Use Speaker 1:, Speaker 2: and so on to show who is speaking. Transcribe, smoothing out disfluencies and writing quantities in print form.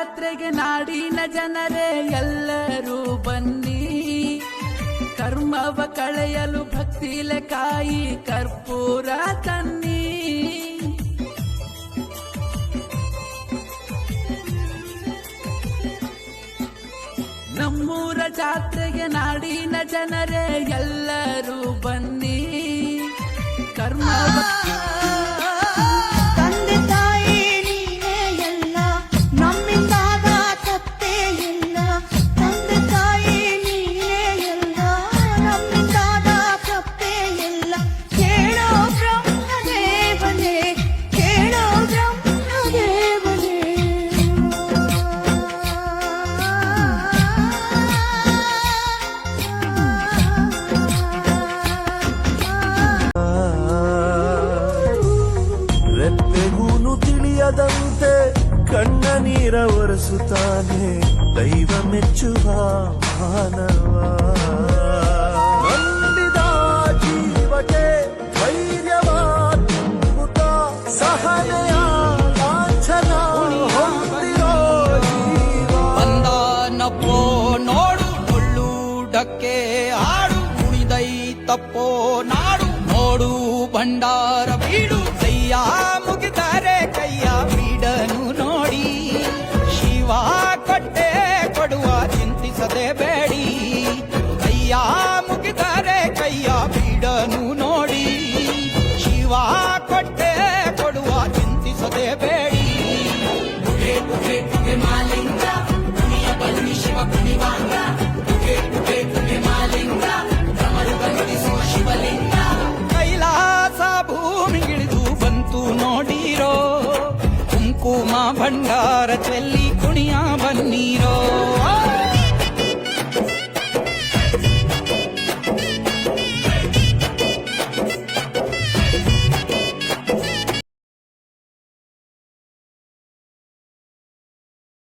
Speaker 1: ಜಾತ್ರೆಗೆ ನಾಡಿನ ಜನರೇ ಎಲ್ಲರೂ ಬನ್ನಿ, ಕರ್ಮವ ಕಳೆಯಲು ಭಕ್ತಿಲೆ ಕಾಯಿ ಕರ್ಪೂರ ತನ್ನಿ. ನಮ್ಮೂರ ಜಾತ್ರೆಗೆ ನಾಡಿನ ಜನರೇ ಎಲ್ಲರೂ ಬನ್ನಿ, ಕರ್ಮವ
Speaker 2: ರೆಪ್ಪೆಗೂನು ತಿಳಿಯದಂತೆ ಕಣ್ಣ ನೀರ ಒರೆಸುತ್ತಾನೆ ದೈವ ಮೆಚ್ಚುವ ಮಾನವ. ನಂಬಿದ ಜೀವಕ್ಕೆ ಧೈರ್ಯವ ತುಂಬುತ್ತ ಸಹನೆಯ ಲಾಂಛನ ಹೊಂದಿರೋ ಜೀವ.
Speaker 3: ಬಂದನಪ್ಪೋ ನೋಡು ಮುಳ್ಳುಡಕ್ಕೆ ಆಡು, ಕುಣಿದೈ ತಪ್ಪೋ ನಾಡು ನೋಡು ಭಂಡಾರ ಬೀಡು. ಕೈಯ ಮುಗಿದರೆ ಕೈಯ ಬೀಡನು ನೋಡಿ, ಶಿವ ಕೊಟ್ಟೆ ಕೊಡುವ ಚಿಂತಿಸದೆ ಬೇಡಿ. ಕೈಯ ಮುಗಿದರೆ ಕೈಯ ಬೀಡನು ನೋಡಿ, ಶಿವ ಕೊಟ್ಟೆ ಕೊಡುವ ಚಿಂತಿಸದೆ ಬೇಡಿ. ಮಾಲಿಂಗ ಕುಣಿಯ ಬನ್ನಿ ಶಿವ ಕುಣಿವಾಂಗ, ಮಾಲಿಂಗ ಭ್ರಮರು ಶಿವಲಿಂಗ. ಕೈಲಾಸ ಭೂಮಿಗಿಳಿದು ಬಂತು ನೋಡಿರೋ, ಕುಂಕುಮ ಭಂಡಾರ ಚೆಲ್ಲಿ ಕುಣಿಯ ಬನ್ನೀರೋ.